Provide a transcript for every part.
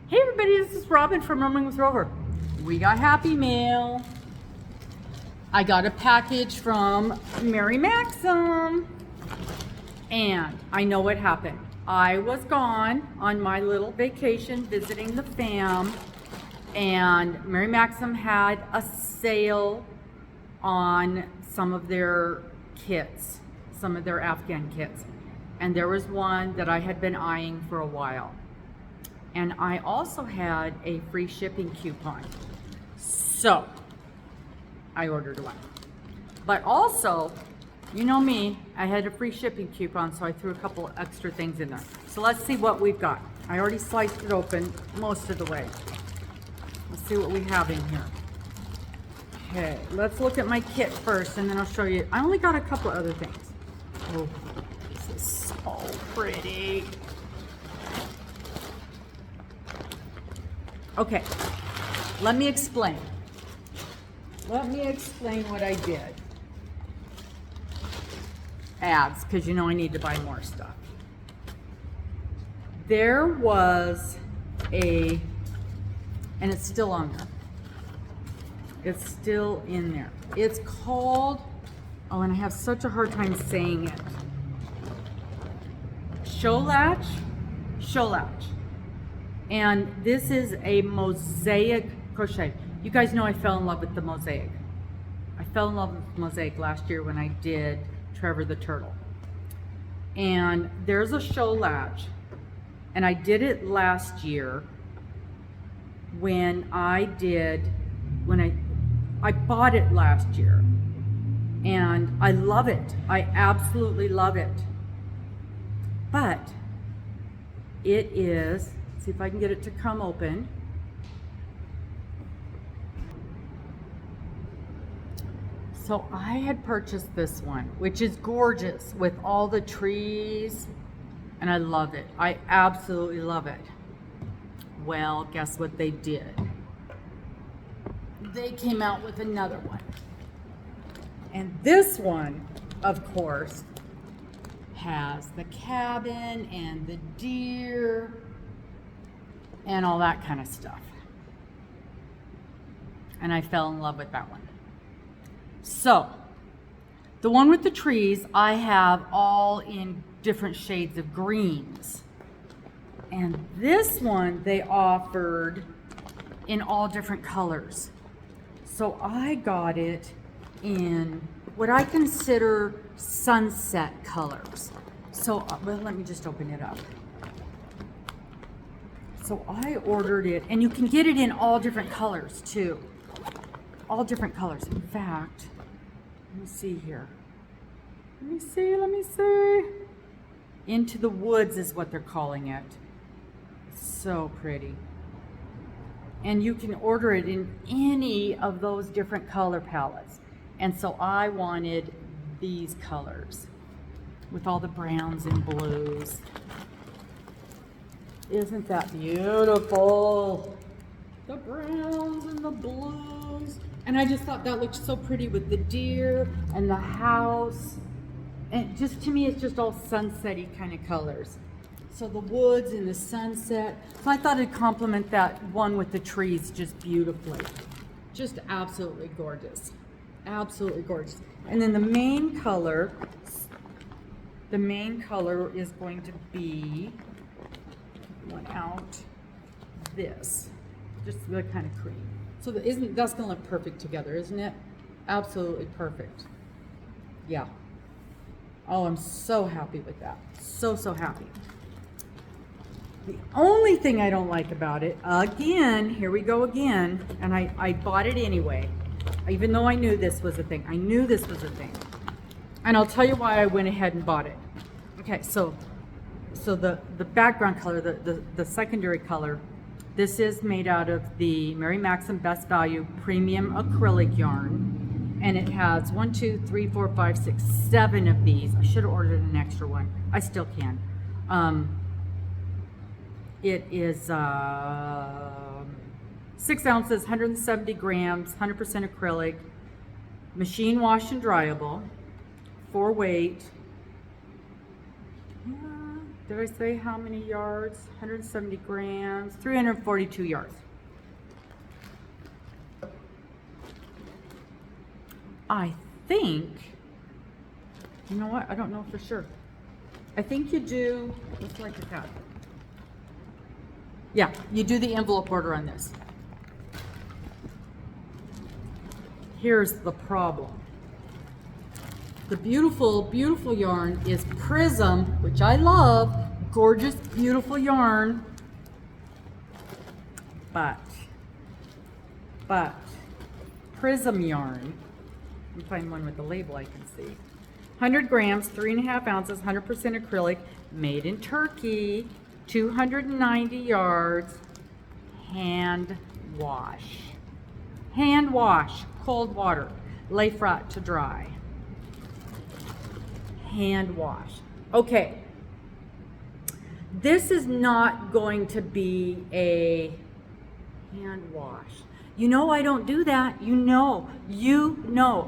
Hey everybody, this is Robin from Roaming with Rover. We got Happy Mail. I got a package from Mary Maxim. And I know what happened. I was gone on my little vacation visiting the fam. And Mary Maxim had a sale on some of their kits, some of their Afghan kits. And there was one that I had been eyeing for a while. And I also had a free shipping coupon. So I ordered one. But also, you know me, I had a free shipping coupon, so I threw a couple extra things in there. So let's see what we've got. I already sliced it open most of the way. Let's see what we have in here. Okay, let's look at my kit first, and then I'll show you. I only got a couple other things. Oh, this is so pretty. Okay, let me explain. Let me explain what I did. Ads, because you know I need to buy more stuff. There was and it's still on there. It's still in there. It's called, oh, and I have such a hard time saying it. Show latch. And this is a mosaic crochet. You guys know I fell in love with the mosaic. I fell in love with mosaic last year when I did Trevor the Turtle. And there's a show latch. And I did it last year when I bought it last year. And I love it. I absolutely love it. But it is, see if I can get it to come open. So I had purchased this one, which is gorgeous with all the trees, and I love it. I absolutely love it. Well, guess what they did? They came out with another one. And this one, of course, has the cabin and the deer and all that kind of stuff. And I fell in love with that one. So, the one with the trees, I have all in different shades of greens. And this one they offered in all different colors. So I got it in what I consider sunset colors. So, well, let me just open it up. So I ordered it, and you can get it in all different colors too. All different colors. In fact, let me see here. Let me see. Into the Woods is what they're calling it. It's so pretty. And you can order it in any of those different color palettes. And so I wanted these colors with all the browns and blues. Isn't that beautiful? The browns and the blues. And I just thought that looked so pretty with the deer and the house. And just to me, it's just all sunset-y kind of colors. So the woods and the sunset. So I thought it'd complement that one with the trees just beautifully. Just absolutely gorgeous. Absolutely gorgeous. And then the main color is going to be this, just the kind of cream. So that's gonna look perfect together, isn't it? Absolutely perfect. Yeah. Oh, I'm so happy with that. So happy. The only thing I don't like about it, again, here we go again, and I bought it anyway, even though I knew this was a thing. I knew this was a thing. And I'll tell you why I went ahead and bought it. Okay, so the background color, the secondary color, this is made out of the Mary Maxim Best Value Premium Acrylic Yarn. And it has 1, 2, 3, 4, 5, 6, 7 of these. I should have ordered an extra one. I still can. It is 6 ounces, 170 grams, 100% acrylic, machine wash and dryable, 4 weight. Did I say how many yards? 170 grams, 342 yards. I think, you know what? I don't know for sure. I think you do, let's look at that. Yeah, you do the envelope order on this. Here's the problem. The beautiful, beautiful yarn is Prism, which I love. Gorgeous, beautiful yarn. But Prism yarn, let me find one with the label I can see. 100 grams, 3.5 ounces, 100% acrylic, made in Turkey, 290 yards, hand wash. Hand wash, cold water, lay flat to dry. Hand wash. Okay. This is not going to be a hand wash. You know I don't do that. You know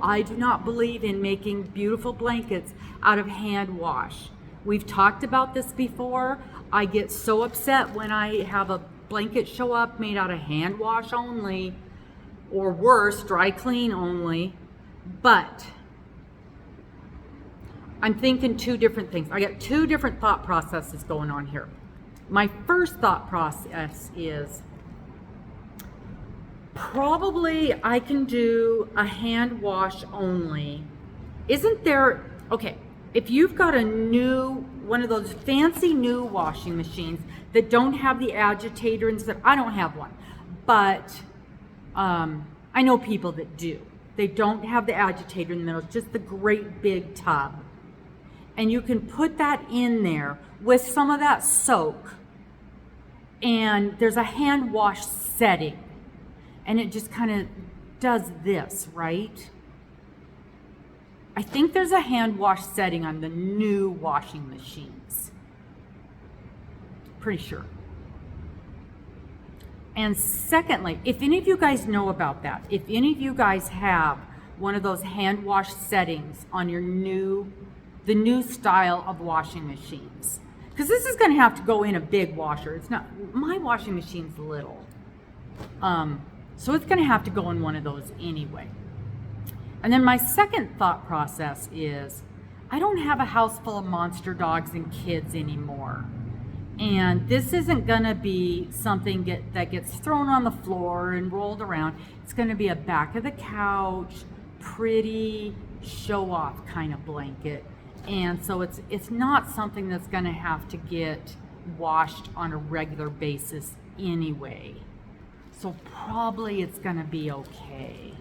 I do not believe in making beautiful blankets out of hand wash. We've talked about this before. I get so upset when I have a blanket show up made out of hand wash only, or worse, dry clean only. But I'm thinking two different things. I got two different thought processes going on here. My first thought process is probably I can do a hand wash only. Isn't there, okay, if you've got a new, one of those fancy new washing machines that don't have the agitator and stuff, I don't have one, but I know people that do. They don't have the agitator in the middle, it's just the great big tub. And you can put that in there with some of that soak, and there's a hand wash setting, and it just kind of does this, right? I think there's a hand wash setting on the new washing machines. Pretty sure. And secondly, if any of you guys know about that, if any of you guys have one of those hand wash settings on your the new style of washing machines, because this is going to have to go in a big washer. It's not, my washing machine's little, so it's going to have to go in one of those anyway. And then my second thought process is, I don't have a house full of monster dogs and kids anymore, and this isn't going to be something that gets thrown on the floor and rolled around. It's going to be a back of the couch, pretty show off kind of blanket. And so it's not something that's going to have to get washed on a regular basis anyway. So probably it's going to be okay.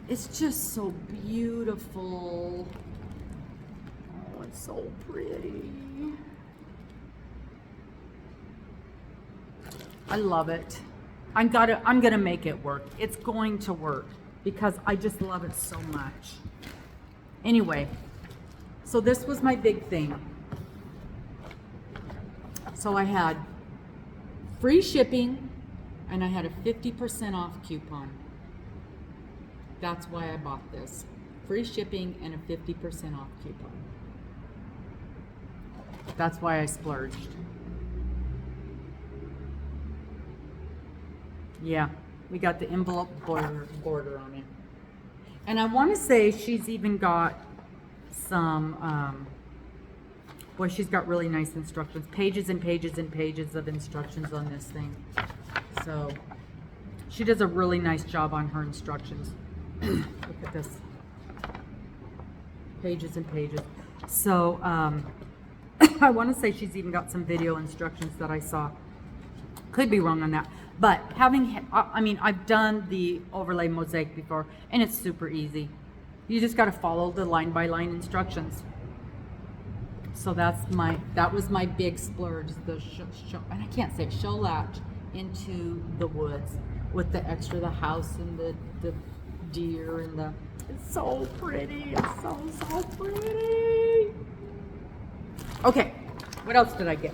It's just so beautiful. Oh, it's so pretty. I love it. I'm gonna make it work. It's going to work because I just love it so much. Anyway, so this was my big thing. So I had free shipping and I had a 50% off coupon. That's why I bought this. Free shipping and a 50% off coupon. That's why I splurged. Yeah, we got the envelope border on it. And I want to say she's even got some, boy, she's got really nice instructions. Pages and pages and pages of instructions on this thing. So she does a really nice job on her instructions. Look at this. Pages and pages. So I want to say she's even got some video instructions that I saw. Could be wrong on that. But I've done the overlay mosaic before, and it's super easy. You just got to follow the line by line instructions. So that was my big splurge, the and I can't say show latch into the woods with the extra, the house and the deer and it's so pretty. It's so pretty. Okay, what else did I get?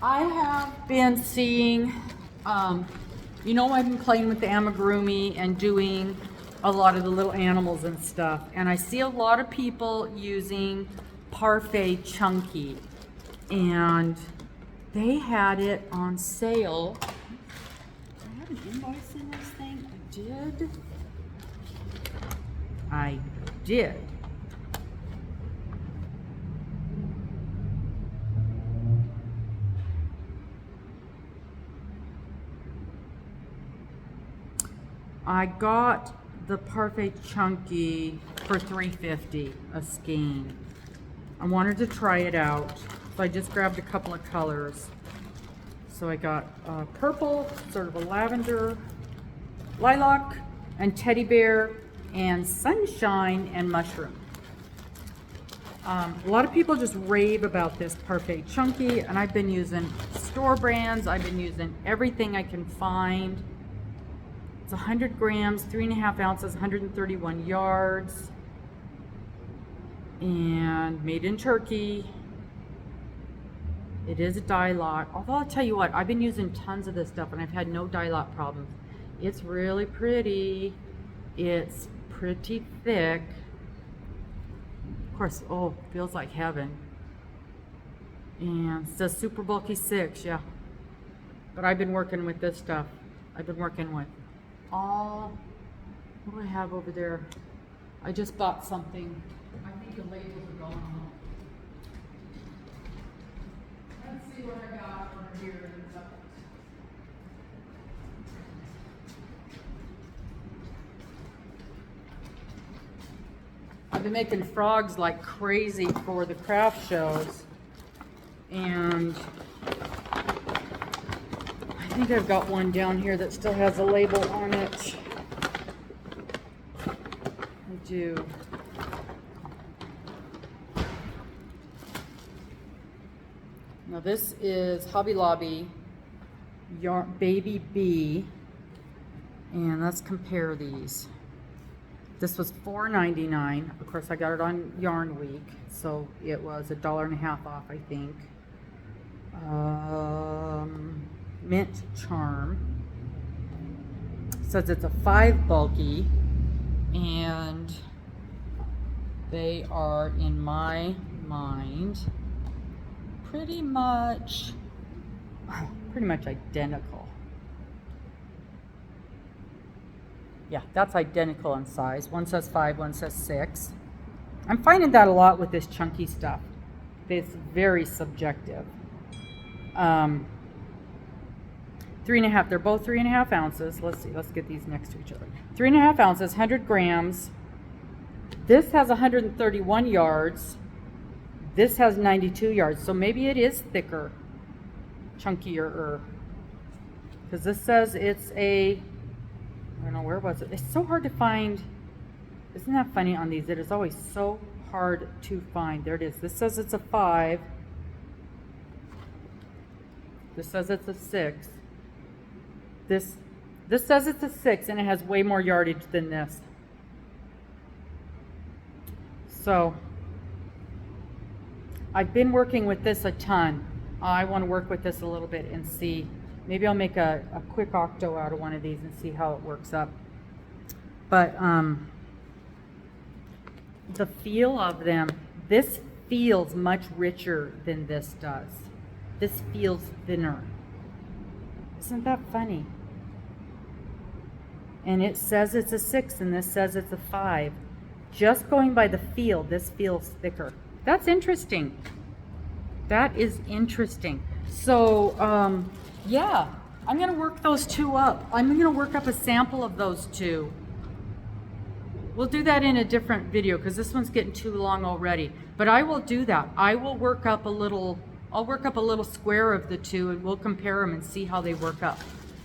I have been seeing, I've been playing with the amigurumi and doing a lot of the little animals and stuff. And I see a lot of people using Parfait Chunky, and they had it on sale. Do I have an invoice in this thing? I did. I got the Parfait Chunky for $3.50 a skein. I wanted to try it out, so I just grabbed a couple of colors. So I got purple, sort of a lavender, lilac, and teddy bear, and sunshine and mushroom. A lot of people just rave about this Parfait Chunky, and I've been using store brands. I've been using everything I can find. It's 100 grams, 3.5 ounces, 131 yards, and made in Turkey. It is a dye lot, although I'll tell you what, I've been using tons of this stuff and I've had no dye lot problems. It's really pretty. It's pretty thick. Of course, oh, feels like heaven. And it says super bulky 6, yeah. But I've been working with this stuff. I've been working with all, what do I have over there? I just bought something. I think the labels are going on. Let's see what I got over here. I've been making frogs like crazy for the craft shows, and I think I've got one down here that still has a label on it. I do. Now this is Hobby Lobby Yarn Baby Bee, and let's compare these. This was $4.99. Of course, I got it on Yarn Week, so it was $1.50 off, I think. Mint Charm. Says it's a 5 bulky, and they are, in my mind, pretty much identical. Yeah, that's identical in size. One says 5, one says 6. I'm finding that a lot with this chunky stuff. It's very subjective. 3.5, they're both 3.5 ounces. Let's see, let's get these next to each other. 3.5 ounces, 100 grams. This has 131 yards. This has 92 yards, so maybe it is thicker, chunkier, because this says it's a, I don't know, where was it? It's so hard to find. Isn't that funny on these? It is always so hard to find. There it is. This says it's a 5. This says it's a 6. This says it's a 6, and it has way more yardage than this. So I've been working with this a ton. I want to work with this a little bit and see. Maybe I'll make a quick octo out of one of these and see how it works up. But the feel of them, this feels much richer than this does. This feels thinner. Isn't that funny? And it says it's a 6 and this says it's a 5. Just going by the feel, this feels thicker. That's interesting. That is interesting. So, yeah, I'm going to work those two up. I'm going to work up a sample of those two. We'll do that in a different video because this one's getting too long already. But I will do that. I will work up a little, I'll work up a little square of the two and we'll compare them and see how they work up.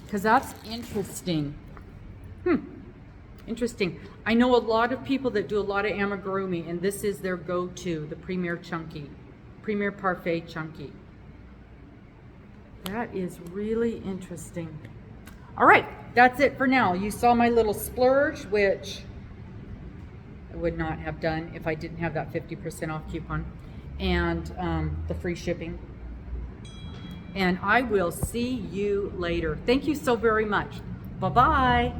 Because that's interesting. Interesting. I know a lot of people that do a lot of amigurumi, and this is their go-to, the Premier Chunky, Premier Parfait Chunky. That is really interesting. All right, that's it for now. You saw my little splurge, which I would not have done if I didn't have that 50% off coupon and the free shipping. And I will see you later. Thank you so very much. Bye-bye.